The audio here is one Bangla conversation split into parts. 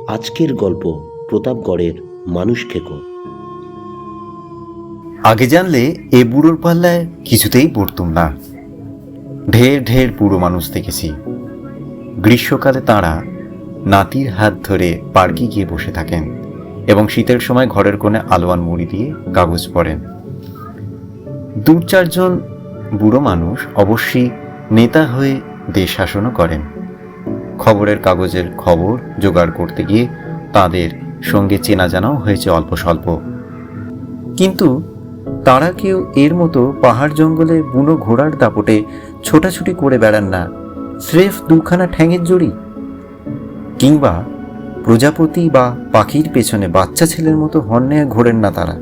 আজকের গল্প প্রতাপগড়ের মানুষ খেকো। আগে জানলে এ বুড়োর পাল্লায় কিছুতেই পড়তুম না। ঢের ঢের বুড়ো মানুষ দেখেছি। গ্রীষ্মকালে তাঁরা নাতির হাত ধরে পার্কে গিয়ে বসে থাকেন এবং শীতের সময় ঘরের কোণে আলোয়ান মুড়ি দিয়ে কাগজ পড়েন। দু চারজন বুড়ো মানুষ অবশ্যই নেতা হয়ে দেশ শাসনও করেন। খবরের কাগজের খবর জোগাড় করতে গিয়ে তাদের সঙ্গে চেনা জানাও হয়েছে অল্প স্বল্প। কিন্তু তারা কেউ এর মতো পাহাড় জঙ্গলে বুনো ঘোড়ার দাপটে ছোটাছুটি করে বেড়ান না, স্রেফ দুখানা ঠ্যাঙের জড়ি, কিংবা প্রজাপতি বা পাখির পেছনে বাচ্চা ছেলের মতো হর্নে ঘোরেন না তারা।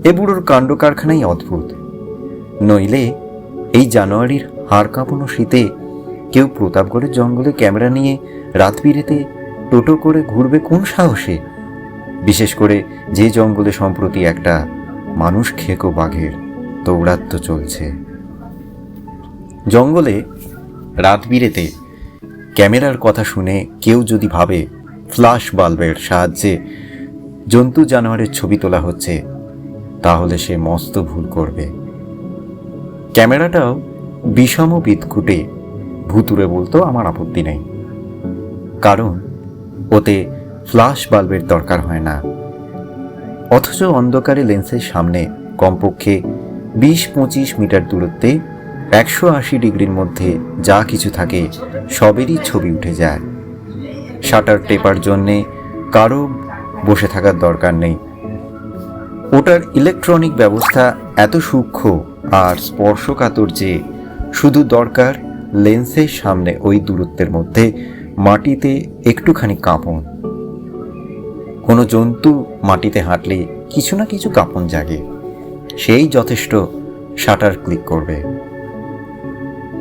এ বুড়োর কাণ্ড কারখানাই অদ্ভুত। নইলে এই জানুয়ারির হাড় কাঁপানো শীতে কেউ প্রতাপগড়ের জঙ্গলে ক্যামেরা নিয়ে রাত বিরেতে টোটো করে ঘুরবে কোন সাহসে? বিশেষ করে যে জঙ্গলে সম্প্রতি একটা মানুষ খেকো বাঘের দৌরাত্ম্য চলছে। জঙ্গলে রাত বিরেতে ক্যামেরার কথা শুনে কেউ যদি ভাবে ফ্ল্যাশ বাল্বের সাহায্যে জন্তু জানোয়ারের ছবি তোলা হচ্ছে, তাহলে সে মস্ত ভুল করবে। ক্যামেরাটাও বিষম বিদকুটে ভুতুরে বলতেও আমার আপত্তি নেই, কারণ ওতে ফ্ল্যাশ বাল্বের দরকার হয় না। অথচ অন্ধকারে লেন্সের সামনে কমপক্ষে 20-25 মিটার দূরত্বে 180 ডিগ্রির মধ্যে যা কিছু থাকে সবেরই ছবি উঠে যায়। শাটার টেপার জন্যে কারো বসে থাকার দরকার নেই। ওটার ইলেকট্রনিক ব্যবস্থা এত সূক্ষ্ম আর স্পর্শকাতর যে শুধু দরকার লেন্সের সামনে ওই দূরত্বের মধ্যে মাটিতে একটুখানি কাঁপন। কোনো জন্তু মাটিতে হাঁটলে কিছু না কিছু কাঁপন জাগে, সেই যথেষ্ট শাটার ক্লিক করবে।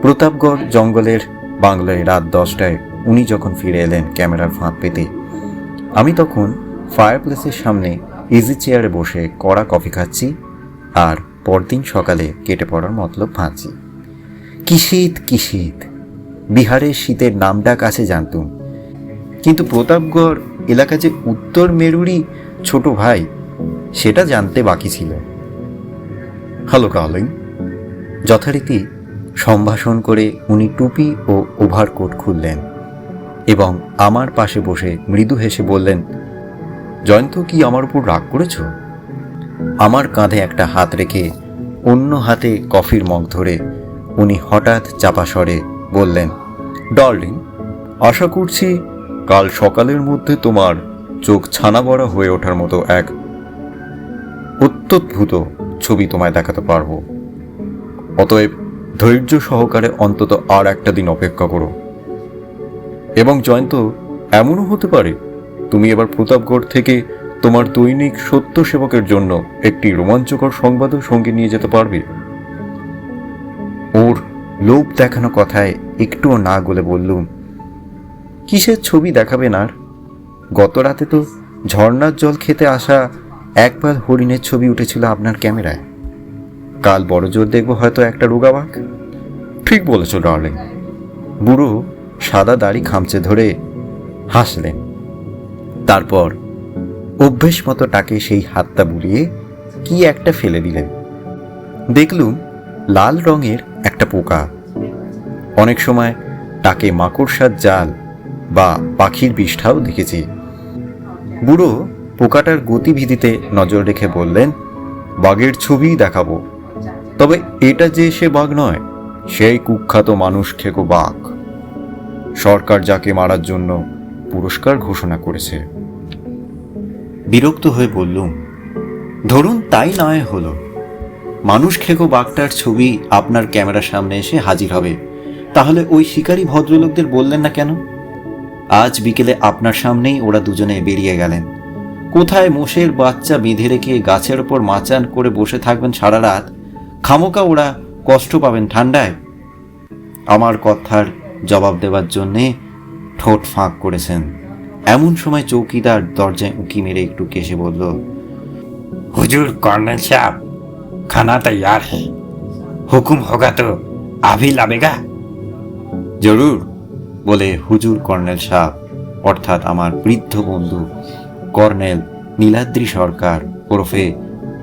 প্রতাপগড় জঙ্গলের বাংলায় রাত 10টায় উনি যখন ফিরে এলেন ক্যামেরার ফাঁক পেতে, আমি তখন ফায়ারপ্লেসের সামনে ইজি চেয়ারে বসে কড়া কফি খাচ্ছি আর পরদিন সকালে কেটে পড়ার মতলব ভাবছি। কি শীত, কি শীত! বিহারের শীতের নামডাক আছে জানতুম, কিন্তু প্রতাপগড় এলাকা যে উত্তর মেরুরই ছোট ভাই, সেটা জানতে বাকি ছিল। হ্যালো ডার্লিং, যথারীতি সম্ভাষণ করে উনি টুপি ও ওভারকোট খুললেন এবং আমার পাশে বসে মৃদু হেসে বললেন, জয়ন্ত, কি আমার উপর রাগ করেছ? আমার কাঁধে একটা হাত রেখে অন্য হাতে কফির মগ ধরে উনি হঠাৎ চাপা স্বরে বললেন, ডার্লিং, আশা করছি কাল সকালের মধ্যে তোমার চোখ ছানা বড়া হয়ে ওঠার মতো এক অত্যদ্ভুত ছবি তোমায় দেখাতে পারবো। অতএব ধৈর্য সহকারে অন্তত আর একটা দিন অপেক্ষা করো। এবং জয়ন্ত, এমনও হতে পারে তুমি এবার প্রতাপগড় থেকে তোমার দৈনিক সত্য সেবকের জন্য একটি রোমাঞ্চকর সংবাদও সঙ্গে নিয়ে যেতে পারবে। ওর লোভ দেখানো কথায় একটুও না গলে বললুম, কিসের ছবি দেখাবেন আর? গত রাতে তো ঝর্ণার জল খেতে আসা একবার হরিণের ছবি উঠেছিল আপনার ক্যামেরায়। কাল বড় জোর দেখবো হয়তো একটা রোগাবাক। ঠিক বলেছ ডার্লিং। বুড়ো সাদা দাড়ি খামচে ধরে হাসলেন। তারপর অভ্যেস মতো টাকে সেই হাতটা বুলিয়ে কি একটা ফেলে দিলেন। দেখলুম লাল রঙের একটা পোকা। অনেক সময় টাকে মাকড়সার জাল বা পাখির বিষ্ঠাও দেখেছি। বুড়ো পোকাটার গতিবিধিতে নজর রেখে বললেন, বাঘের ছবি দেখাবো, তবে এটা যে সে বাঘ নয়, সেই কুখ্যাত মানুষ খেকো বাঘ। সরকার যাকে মারার জন্য পুরস্কার ঘোষণা করেছে। বিরক্ত হয়ে বললুম, ধরুন তাই নয় হলো, মানুষ খেকো বাঘটার ছবি আপনার ক্যামেরার সামনে এসে হাজির হবে, তাহলে ওই শিকারী ভদ্রলোকদের বললেন না কেন? আজ বিকেলে আপনার সামনেই ওরা দুজনে বেরিয়ে গেলেন। কোথায় মোষের বাচ্চা বেঁধে রেখে গাছের ওপর মাচান করে বসে থাকবেন সারা রাত? খামোকা ওরা কষ্ট পাবেন ঠান্ডায়। আমার কথার জবাব দেওয়ার জন্যে ঠোঁট ফাঁক করেছেন। এমন সময় চৌকিদার দরজায় উঁকি মেরে একটু কেসে বলল, हुजूर कर्नल साहब, खाना तैयार है, हुक्म होगा तो अभी लावेगा। জরুর, বলে হুজুর কর্নেল সাহেব অর্থাৎ আমার বৃদ্ধ বন্ধু কর্নেল নীলাদ্রি সরকার ওরফে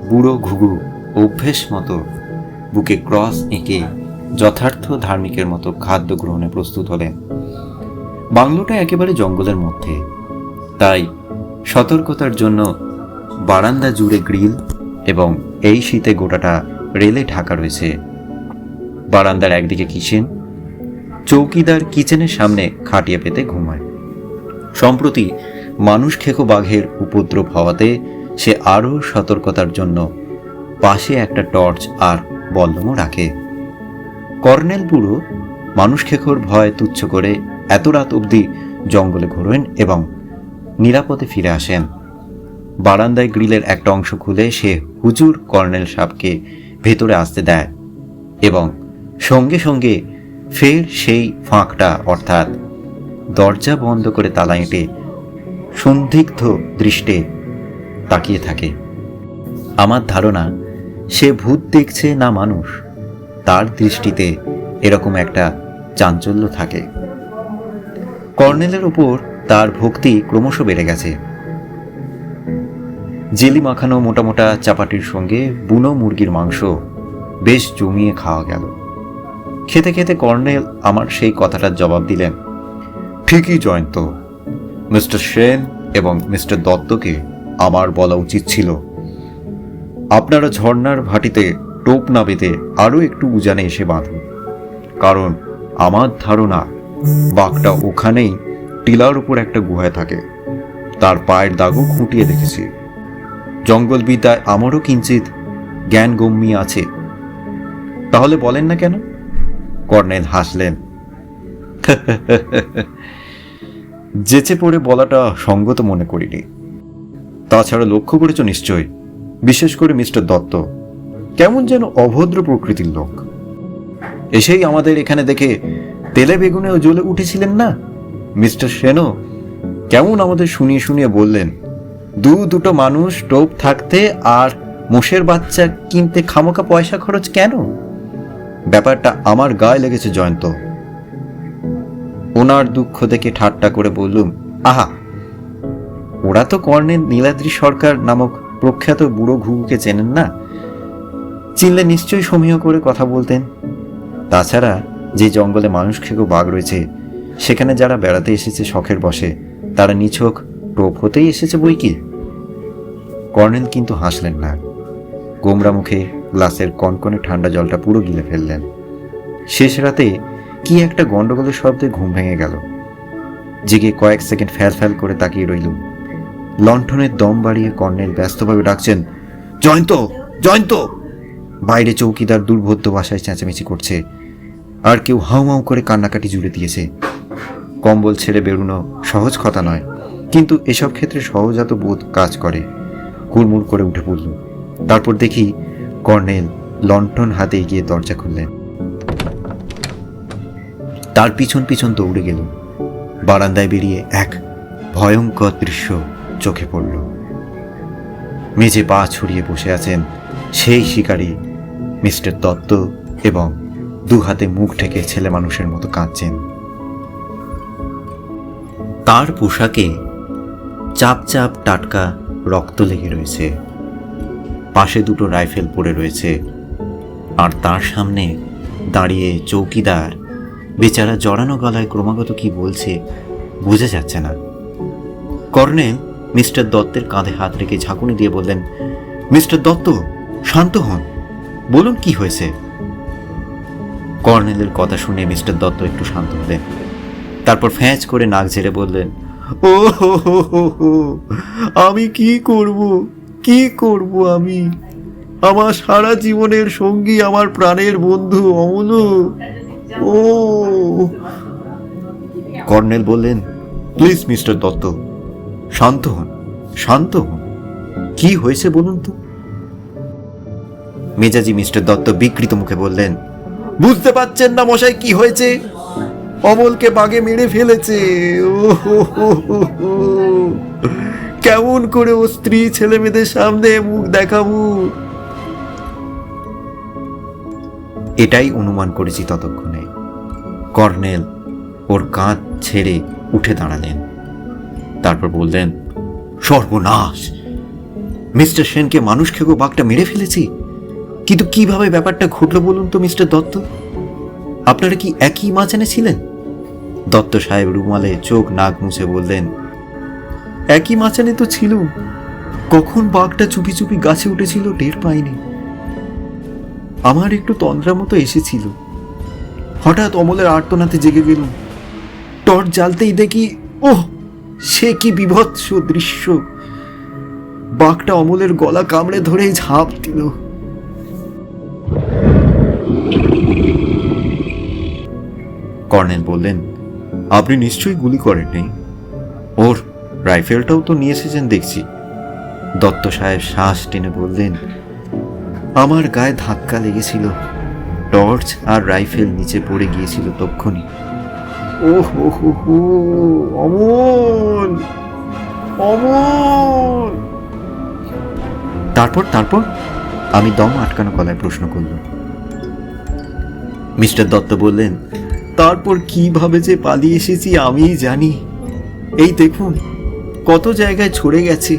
বুড়ো ঘুঘু অভ্যেস মতো বুকে ক্রস এঁকে যথার্থ ধার্মিকের মতো খাদ্য গ্রহণে প্রস্তুত হলেন। বাংলোটা একেবারে জঙ্গলের মধ্যে, তাই সতর্কতার জন্য বারান্দা জুড়ে গ্রিল এবং এই শীতে গোটাটা রেলে ঢাকা রয়েছে। বারান্দার একদিকে কিচেন, চৌকিদার কিচেনের সামনে খাটিয়ে পেতে ঘুমায়। সম্প্রতি মানুষ খেকো বাঘের উপদ্রব হওয়াতে সে আরও সতর্কতার জন্য পাশে একটা টর্চ আর বল্লমও রাখে। কর্নেল বুড়ো মানুষ খেকোর ভয় তুচ্ছ করে এত রাত অবধি জঙ্গলে ঘোরেন এবং নিরাপদে ফিরে আসেন। বারান্দায় গ্রিলের একটা অংশ খুলে সে হুজুর কর্নেল সাহেবকে ভেতরে আসতে দেয় এবং সঙ্গে সঙ্গে ফের সেই ফাঁকটা অর্থাৎ দরজা বন্ধ করে তালা এঁটে সন্দিগ্ধ দৃষ্টে তাকিয়ে থাকে। আমার ধারণা সে ভূত দেখছে না মানুষ, তার দৃষ্টিতে এরকম একটা চাঞ্চল্য থাকে। কর্নেলের ওপর তার ভক্তি ক্রমশ বেড়ে গেছে। জেলি মাখানো মোটা মোটা চাপাটির সঙ্গে বুনো মুরগির মাংস বেশ জমিয়ে খাওয়া গেল। খেতে খেতে কর্নেল আমার সেই কথাটার জবাব দিলেন, ঠিকই জয়ন্ত, মিস্টার সেন এবং মিস্টার দত্তকে আমার বলা উচিত ছিল আপনারা ঝর্ণার ভাটিতে টোপ না বেঁধে আরও একটু উজানে এসে বাঁধুন, কারণ আমার ধারণা বাঘটা ওখানেই টিলার উপর একটা গুহায় থাকে। তার পায়ের দাগও খুঁটিয়ে দেখেছি। জঙ্গলবিদ্যায় আমারও কিঞ্চিত জ্ঞানগম্যি আছে। তাহলে বলেন না কেন? কর্নেল হাসলেন। যেচে পড়ে বলাটা সঙ্গত মনে করিনি। তাছাড়া লক্ষ্য করেছ নিশ্চয়, বিশেষ করে মিস্টার দত্ত কেমন যেন অভদ্র প্রকৃতির লোক। এসেই আমাদের এখানে দেখে তেলে বেগুনেও জ্বলে উঠেছিলেন না? মিস্টার সেনও কেমন আমাদের শুনিয়ে শুনিয়ে বললেন, দুটো মানুষ টোপ থাকতে আর মোষের বাচ্চা কিনতে খামোকা পয়সা খরচ কেন? ব্যাপারটা আমার গায়ে লেগেছে জয়ন্ত। ওনার দুঃখ দেখে ঠাট্টা করে বললুম, আহা, ওরা তো কর্নেল নীলাদ্রি সরকার নামক প্রখ্যাত বুড়ো ঘুঘুকে চেনেন না। চিনলে নিশ্চয়ই সমীহ করে কথা বলতেন। তাছাড়া যে জঙ্গলে মানুষ খেকো বাঘ রয়েছে, সেখানে যারা বেড়াতে এসেছে শখের বসে, তারা নিছক টোপ হতেই এসেছে বই কি। কর্নেল কিন্তু হাসলেন না। গোমরা মুখে গ্লাসের কনকনে ঠান্ডা জলটা পুরো গিলে ফেললেন। শেষ রাতে কি একটা গন্ডগোলের শব্দে ঘুম ভেঙে গেল। জেগে কয়েক সেকেন্ড ফ্যাল ফ্যাল করে তাকিয়ে রইলুম। লণ্ঠনের দম বাড়িয়ে কর্নেল ব্যস্তভাবে ডাকছেন, জয়ন্ত, জয়ন্ত। বাইরে চৌকিদার দুর্বোধ্য ভাষায় চেঁচামেচি করছে, আর কেউ হাউ হাউ করে কান্নাকাটি জুড়ে দিয়েছে। কম্বল ছেড়ে বেরোনো সহজ কথা নয়, কিন্তু এসব ক্ষেত্রে সহজাত বোধ কাজ করে। হুড়মুড় করে উঠে পড়ল। তারপর দেখি কর্নেল লণ্ঠন হাতে এগিয়ে দরজা খুললেন। তার পিছন পিছন দৌড়ে গেল। বারান্দায় বেরিয়ে এক ভয়ঙ্কর দৃশ্য চোখে পড়ল। মেঝে পা ছড়িয়ে বসে আছেন সেই শিকারী মিস্টার দত্ত এবং দু হাতে মুখ ঢেকে ছেলে মানুষের মতো কাঁদছেন। তার পোশাকে চাপ চাপ টাটকা রক্ত লেগে রয়েছে। পাশে দুটো রাইফেল পড়ে রয়েছে, আর তার সামনে দাঁড়িয়ে চৌকিদার বেচারা জড়ানো গলায় ক্রমাগত কি বলছে বোঝা যাচ্ছে না। কর্নেল মিস্টার দত্তের কাঁধে হাত রেখে ঝাঁকুনি দিয়ে বললেন, মিস্টার দত্ত, শান্ত হন, বলুন কি হয়েছে। কর্নেলের কথা শুনে মিস্টার দত্ত একটু শান্ত হলেন। তারপর ফ্যাঁচ করে নাক ঝেড়ে বললেন, ও হো হো হো হো, আমি কি করব আমি? আমার সারা জীবনের সঙ্গী, আমার প্রাণের বন্ধু অমল। ও। কর্নেল বললেন, প্লিজ মিস্টার দত্ত, শান্ত হন, শান্ত হন, কি হয়েছে বলুন তো। মেজাজি মিস্টার দত্ত বিকৃত মুখে বললেন, বুঝতে পারছেন না মশাই কি হয়েছে? অমলকে বাগে মেরে ফেলেছে। ও হো হো হো হো। কেমন করে ও স্ত্রী ছেলে মেয়েদের সামনে মুখ দেখাবো? এটাই অনুমান করেছি ততক্ষণে। কর্নেল ওর কাঁধ ছেড়ে উঠে দাঁড়ালেন। তারপর বললেন, সর্বনাশ, মিস্টার সেনকে মানুষ খেকো বাঘটা মেরে ফেলেছি। কিন্তু কিভাবে ব্যাপারটা ঘটলো বলুন তো মিস্টার দত্ত? আপনারা কি একই মাচানে ছিলেন? দত্ত সাহেব রুমালে চোখ নাক মুছে বললেন, একই মাচানে তো ছিল, কখন বাঘটা চুপি চুপি গাছে উঠেছিল টের পাইনি। আমার একটু তন্দ্রা মতো এসেছিল, হঠাৎ অমলের আর্তনাতে জেগে গেলুম। টর্চ জ্বালতেই দেখি, ওহ, সে কি বিভৎস দৃশ্য! বাঘটা অমলের গলা কামড়ে ধরে ঝাঁপ দিল। কর্নেল বললেন, আপনি নিশ্চয়ই গুলি করেননি? ওর রাইফেলটাও তো নিয়ে এসেছেন দেখছি। দত্ত সাহেব শ্বাস টেনে বললেন, আমার গায়ে ধাক্কা লেগেছিল, টর্চ আর রাইফেল নিচে পড়ে গিয়েছিল তক্ষুনি। ওহ হো হো, অমল, অমল! তারপর তারপর আমি দম আটকানো গলায় প্রশ্ন করলাম। মিস্টার দত্ত বললেন, তারপর কিভাবে যে পালিয়ে এসেছি আমিই জানি। এই দেখুন কত জায়গায় ছড়ে গেছে,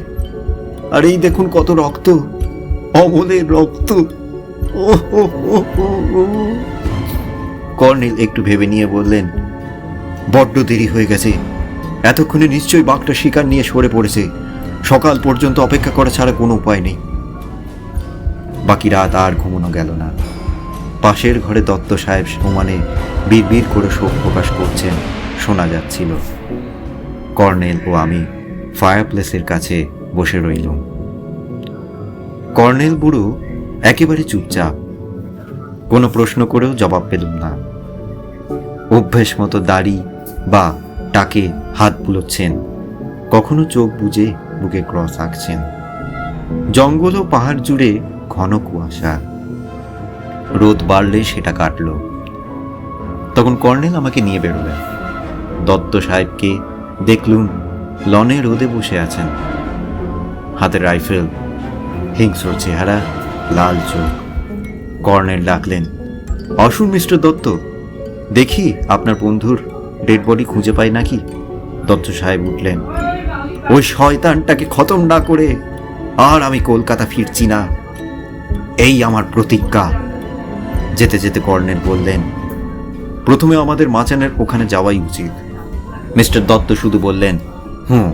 আর এই দেখুন কত রক্ত, অমলের রক্ত। ও হো হো হো হো। কর্নেল একটু ভেবে নিয়ে বললেন, বড্ড দেরি হয়ে গেছে, এতক্ষণে নিশ্চয়ই বাঘটা শিকার নিয়ে সরে পড়েছে। সকাল পর্যন্ত অপেক্ষা করা ছাড়া কোনো উপায় নেই। বাকি রাত আর ঘুমানো গেল না। পাশের ঘরে দত্ত সাহেব সমানে বিড়বিড় করে শোক প্রকাশ করছেন শোনা যাচ্ছিল। কর্নেল ও আমি ফায়ারপ্লেসের কাছে বসে রইলাম। কর্নেল বুড়ো একেবারে চুপচাপ, কোনো প্রশ্ন করেও জবাব পেলুম না। অভ্যেস মতো দাড়ি বা টাকে হাত বুলোচ্ছেন, কখনো চোখ বুজে বুকে ক্রস আঁকছেন। জঙ্গল ও পাহাড় জুড়ে ঘন কুয়াশা, রোদ বাড়লে সেটা কাটল। তখন কর্নেল আমাকে নিয়ে বেরোলেন। দত্ত সাহেবকে দেখলুম লনে রোদে বসে আছেন, হাতে রাইফেল, হিংস্র চেহারা, লাল চোখ। কর্নেল ডাকলেন, আসুন মিস্টার দত্ত, দেখি আপনার বন্ধুর ডেড বডি খুঁজে পাই নাকি। দত্ত সাহেব উঠলেন, ওই শয়তানটাকে খতম না করে আর আমি কলকাতা ফিরছি না, এই আমার প্রতিজ্ঞা। যেতে যেতে কর্নেল বললেন, প্রথমে আমাদের মাচানের ওখানে যাওয়াই উচিত। মিস্টার দত্ত শুধু বললেন, হুম।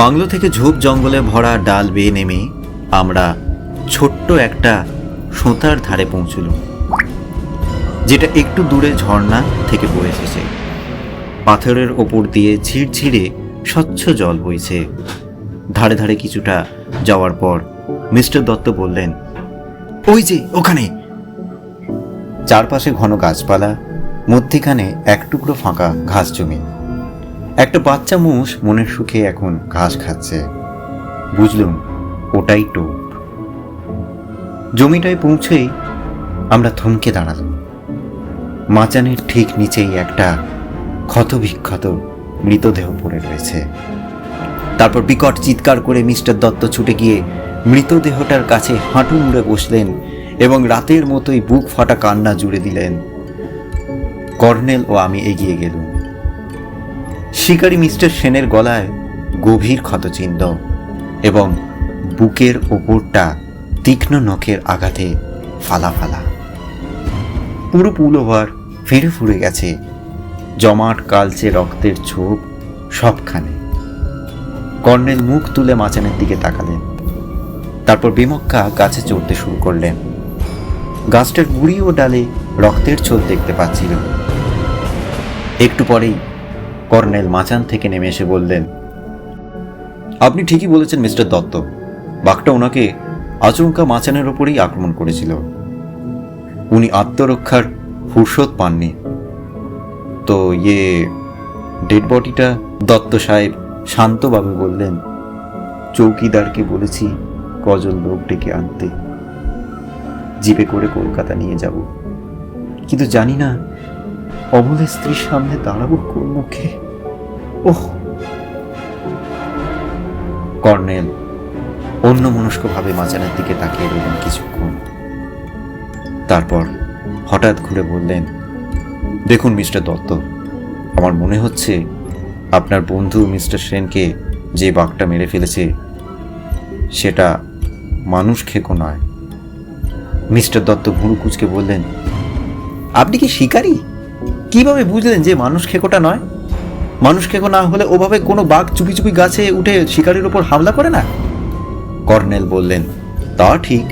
বাংলো থেকে ঝোপ জঙ্গলে ভরা ডাল বেয়ে নেমে আমরা ছোট্ট একটা সোঁতার ধারে পৌঁছলুম, যেটা একটু দূরে ঝর্ণা থেকে বয়ে এসেছে। পাথরের ওপর দিয়ে ঝিরঝিরে স্বচ্ছ জল বইছে। ধারে ধারে কিছুটা যাওয়ার পর মিস্টার দত্ত বললেন, ওই যে ওখানে। চারপাশে ঘন গাছপালা, মধ্যিখানে এক টুকরো ফাঁকা ঘাস জমি। একটা বাচ্চা মোষ মনের সুখে এখন ঘাস খাচ্ছে। বুঝলুম ওটাই টোপ। জমিটায় পৌঁছেই আমরা থমকে দাঁড়ালাম। মাচানের ঠিক নিচেই একটা ক্ষতবিক্ষত মৃতদেহ পড়ে রয়েছে। তারপর বিকট চিৎকার করে মিস্টার দত্ত ছুটে গিয়ে মৃতদেহটার কাছে হাঁটু মুড়ে বসলেন এবং রাতের মতোই বুক ফাটা কান্না জুড়ে দিলেন। কর্নেল ও আমি এগিয়ে গেলুম। শিকারী মিস্টার সেনের গলায় গভীর ক্ষতচিহ্ন এবং বুকের ওপরটা তীক্ষ্ণ নখের আঘাতে ফালা ফালা। পুরো পুলওভার ফিরে ফুরে গেছে, জমাট কালচে রক্তের ছোপ সবখানে। কর্নেল মুখ তুলে মাচানের দিকে তাকালেন, তারপর বেমক্কা গাছে চড়তে শুরু করলেন। গাছটার গুড়ি ও ডালে রক্তের ছোপ দেখতে পাচ্ছিল। একটু পরেই কর্নেল মাচান থেকে নেমে এসে বললেন, আপনি ঠিকই বলেছেন মিস্টার দত্ত, বাঘটা ওনাকে আচমকা মাচানের ওপরেই আক্রমণ করেছিল। উনি আত্মরক্ষার ফুরসত পাননি। তো ডেড বডিটা? দত্ত সাহেব শান্তভাবে বললেন, চৌকিদারকে বলেছি কজন লোক ডেকে আনতে, জিপে করে কলকাতা নিয়ে যাব, কিন্তু জানি না অমলের স্ত্রীর সামনে দাঁড়াবো কোন মুখে। ওহ! কর্নেল অন্যমনস্কভাবে মাচানের দিকে তাকিয়ে রইলেন কিছুক্ষণ। তারপর হঠাৎ ঘুরে বললেন, দেখুন মিস্টার দত্ত, আমার মনে হচ্ছে আপনার বন্ধু মিস্টার সেনকে যে বাঘটা মেরে ফেলেছে সেটা মানুষ খেকো নয়। মিস্টার দত্ত ভুরু কুঁচকে বললেন, আপনি কি শিকারী? কিভাবে বুঝলেন যে মানুষ খেকোটা নয়? মানুষ খেকো না হলে ওভাবে কোনো বাঘ চুপি চুপি গাছে উঠে শিকারীর উপর হামলা করে না। কর্নেল বললেন, তা ঠিক,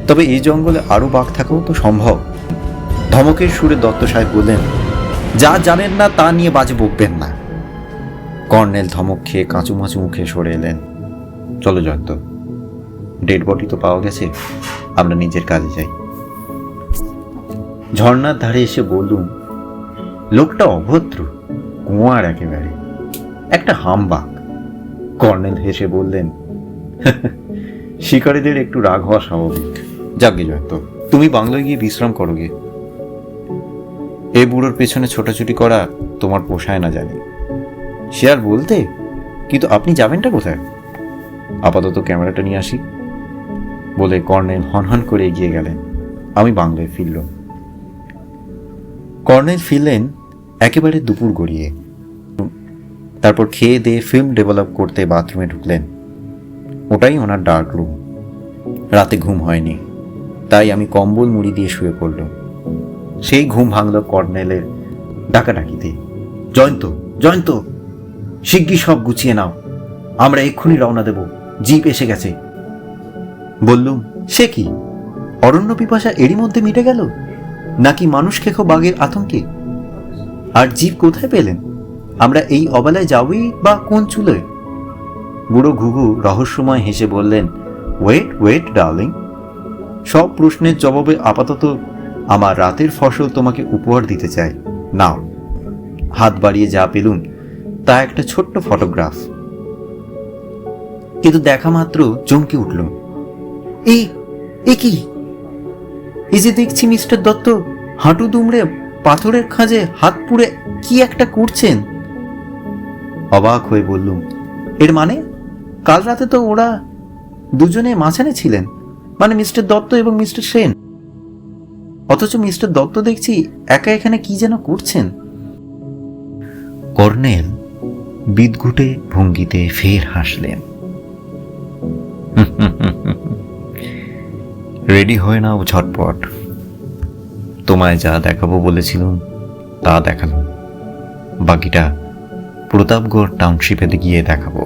তবে এই জঙ্গলে আরো বাঘ থাকাও তো সম্ভব। ধমকের সুরে দত্ত সাহেব বললেন, যা জানেন না তা নিয়ে বাজে বকবেন না। কর্নেল ধমক খেয়ে কাঁচুমাচু মুখে সরে এলেন। চলো জয়ন্ত, ডেড বডি তো পাওয়া গেছে, আমরা নিজের কাজে যাই। ঝর্ণার ধারে এসে বললুম, লোকটা অভদ্র, কুঁয়ার একেবারে, একটা হামবাক। কর্নেল হেসে বললেন, শিকারীদের একটু রাগ হওয়া স্বাভাবিক। যাকে জয়ন্ত, তুমি বাংলায় গিয়ে বিশ্রাম করো গে। এই বুড়োর পেছনে ছোটাছুটি করা তোমার পোষায় না জানি। সে আর বলতে, কিন্তু আপনি যাবেনটা কোথায়? আপাতত ক্যামেরাটা নিয়ে আসি বলে কর্নেল হনহন করে এগিয়ে গেলেন। আমি বাংলায় ফিরলাম। কর্নেল ফিরলেন একেবারে দুপুর গড়িয়ে। তারপর খেয়ে দিয়ে ফিল্ম ডেভেলপ করতে বাথরুমে ঢুকলেন। ওটাই ওনার ডার্ক রুম। রাতে ঘুম হয়নি, তাই আমি কম্বল মুড়ি দিয়ে শুয়ে পড়লাম। সেই ঘুম ভাঙল কর্নেলের ডাকাডাকিতে, জয়ন্ত, জয়ন্ত, শিগগির সব গুছিয়ে নাও, আমরা এক্ষুনি রওনা দেব, জিপ এসে গেছে। বললুম, সে কি, অরণ্য পিপাসা এরই মধ্যে মিটে গেল, নাকি মানুষ খেকো বাঘের আতঙ্কে? আর জিপ কোথায় পেলেন? আমরা এই অবেলায় যাবই বা কোন চুলোয়? বুড়ো ঘুঘু রহস্যময় হেসে বললেন, ওয়েট ওয়েট ডার্লিং, সব প্রশ্নের জবাবে আপাতত আমার রাতের ফসল তোমাকে উপহার দিতে চাই। নাও। হাত বাড়িয়ে যা পেলুম তা একটা ছোট্ট ফটোগ্রাফ। কিন্তু দেখা মাত্র চমকে উঠল। এ কি? এই যে দেখছি মিস্টার দত্ত হাঁটু দুমড়ে পাথরের খাঁজে হাত পুড়ে কি একটা করছেন। অবাক হয়ে বললুম, এর মানে? কাল রাতে তো ওরা দুজনে মাঝখানে ছিলেন, মানে মিস্টার দত্ত এবং মিস্টার সেন, অথচ মিস্টার দত্ত দেখছি একা এখানে কি যেন করছেন। কর্নেল বিদঘুটে ভঙ্গিতে ফের হাসলেন। রেডি হয়ে নাও ঝটপট, তোমায় যা দেখাবো বলেছিলাম তা দেখালাম, বাকিটা প্রতাপগড় টাউনশিপে গিয়ে দেখাবো।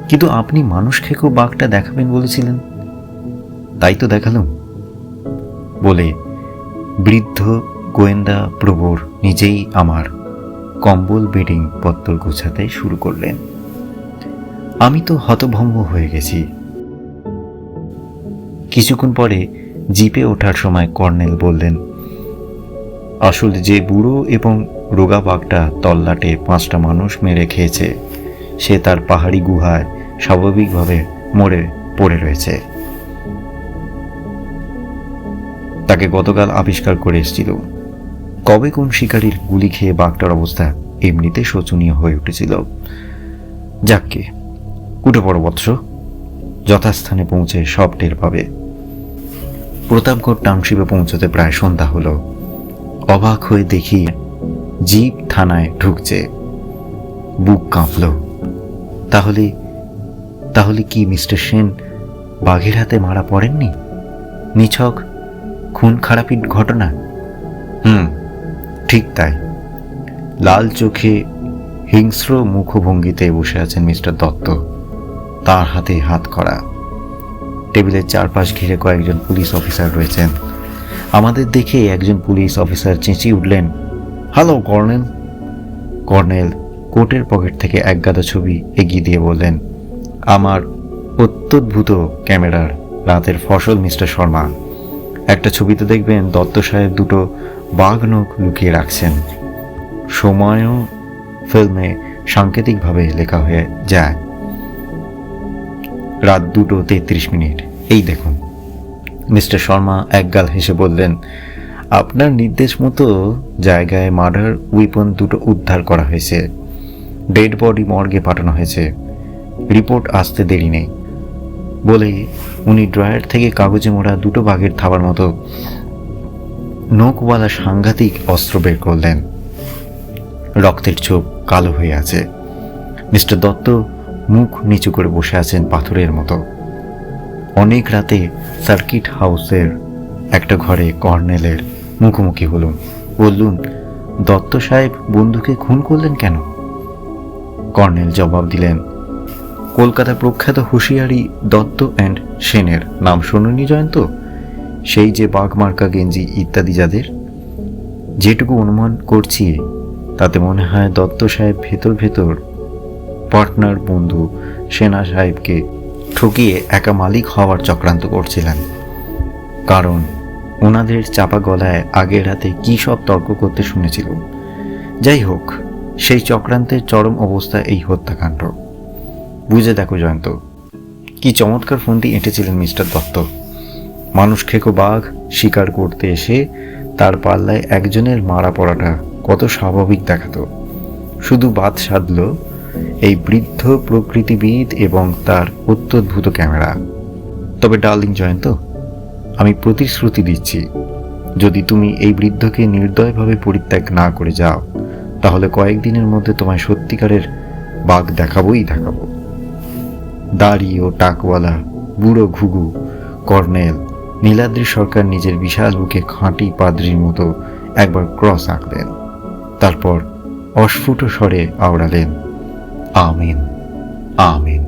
কিন্তু আপনি মানুষ খেকো বাঘটা দেখাবেন বলেছিলেন, তাই তো দেখালাম বলে বৃদ্ধ গোয়েন্দা প্রবর নিজেই আমার কম্বল বেডিং পত্তর গোছাতে শুরু করলেন। আমি তো হতভম্ব হয়ে গেছি। কিছুক্ষণ পরে জিপে ওঠার সময় কর্নেল বললেন, আসলে যে বুড়ো এবং রোগা বাঘটা তল্লাটে 5টা মানুষ মেরে খেয়েছে, সে তার পাহাড়ি গুহায় স্বাভাবিকভাবে মরে পড়ে রয়েছে। তাকে গতকাল আবিষ্কার করে এসেছিল। কবে কোন শিকারীর গুলি খেয়ে বাঘটার অবস্থা এমনিতে শোচনীয় হয়ে উঠেছিল। যাককে, উঠে পড়ো বৎস, যথাস্থানে পৌঁছে সব টের পাবে। প্রতাপগড় টাউনশিপে পৌঁছতে প্রায় সন্ধ্যা হলো। অবাক হয়ে দেখি জিপ থানায় ঢুকছে। বুক কাঁপল। তাহলে কি মিস্টার সেন বাঘের হাতে মারা পড়েননি? নিছক খুন খারাপির ঘটনা? ঠিক তাই। লাল চোখে হিংস্র মুখভঙ্গিতে বসে আছেন মিস্টার দত্ত, তার হাতে হাত করা। টেবিলের চারপাশ ঘিরে কয়েকজন পুলিশ অফিসার রয়েছেন। আমাদের দেখে একজন পুলিশ অফিসার চেঁচিয়ে উঠলেন, হ্যালো কর্নেল। কর্নেল কোটের পকেট থেকে এক গাদা ছবি এগিয়ে দিয়ে বললেন, আমার অত্যদ্ভুত ক্যামেরার রাতের ফসল মিস্টার শর্মা। একটা ছবিতে দেখবেন দত্ত সাহেব 2টো বাঘ নখ লুকিয়ে রাখছেন। সময়ও ফিল্মে সাংকেতিকভাবে লেখা হয়ে যায়, রাত 2:33। এই দেখুন। মিস্টার শর্মা একগাল হেসে বললেন, আপনার নির্দেশ মতো জায়গায় মার্ডার উইপন 2টো উদ্ধার করা হয়েছে। ডেড বডি মর্গে পাঠানো হয়েছে, রিপোর্ট আসতে দেরি নেই। বলে উনি ড্রয়ার থেকে কাগজে মোড়া 2টো বাঘের থাবার মতো নখওয়ালা সাংঘাতিক অস্ত্র বের করলেন। রক্তের ছোপ কালো হয়ে আছে। মিস্টার দত্ত মুখ নিচু করে বসে আছেন পাথরের মতো। অনেক রাতে সার্কিট হাউসের একটা ঘরে কর্নেলের মুখোমুখি হলুম। বললুম, দত্ত সাহেব বন্ধুকে খুন করলেন কেন? কর্নেল জবাব দিলেন, কলকাতা প্রখ্যাত হুঁশিয়ারি দত্ত অ্যান্ড সেনের নাম শোনেনি জয়ন্ত? সেই যে বাঘমার্কা গেঞ্জি ইত্যাদি যাদের। যেটুকু অনুমান করছি তাতে মনে হয় দত্ত সাহেব ভেতর ভেতর পার্টনার বন্ধু সেনা সাহেবকে ঠকিয়ে একা মালিক হওয়ার চক্রান্ত করছিলেন। কারণ ওনাদের চাপা গলায় আগের রাতে কি সব তর্ক করতে শুনেছিল। যাই হোক, সেই চক্রান্তের চরম অবস্থা এই হত্যাকাণ্ড। বুঝে দেখো জয়ন্ত, কি চমৎকার ফন্দি এঁটেছিলেন মিস্টার দত্ত। মানুষ খেকো বাঘ শিকার করতে এসে তার পাল্লায় একজনের মারা পড়াটা কত স্বাভাবিক দেখাতো। শুধু বাদ সাধল এই বৃদ্ধ প্রকৃতিবিদ এবং তার অত্যদ্ভুত ক্যামেরা। তবে ডার্লিং জয়ন্ত, আমি প্রতিশ্রুতি দিচ্ছি, যদি তুমি এই বৃদ্ধকে নির্দয়ভাবে পরিত্যাগ না করে যাও, তাহলে কয়েকদিনের মধ্যে তোমায় সত্যিকারের বাঘ দেখাবোই দেখাবো। দাড়ি ও টাকওয়ালা বুড়ো ঘুঘু কর্নেল নীলাদ্রি সরকার নিজের বিশাল বুকে খাঁটি পাদ্রির মতো একবার ক্রস আঁকলেন। তারপর অস্ফুট স্বরে আওড়ালেন, আমিন আমিন।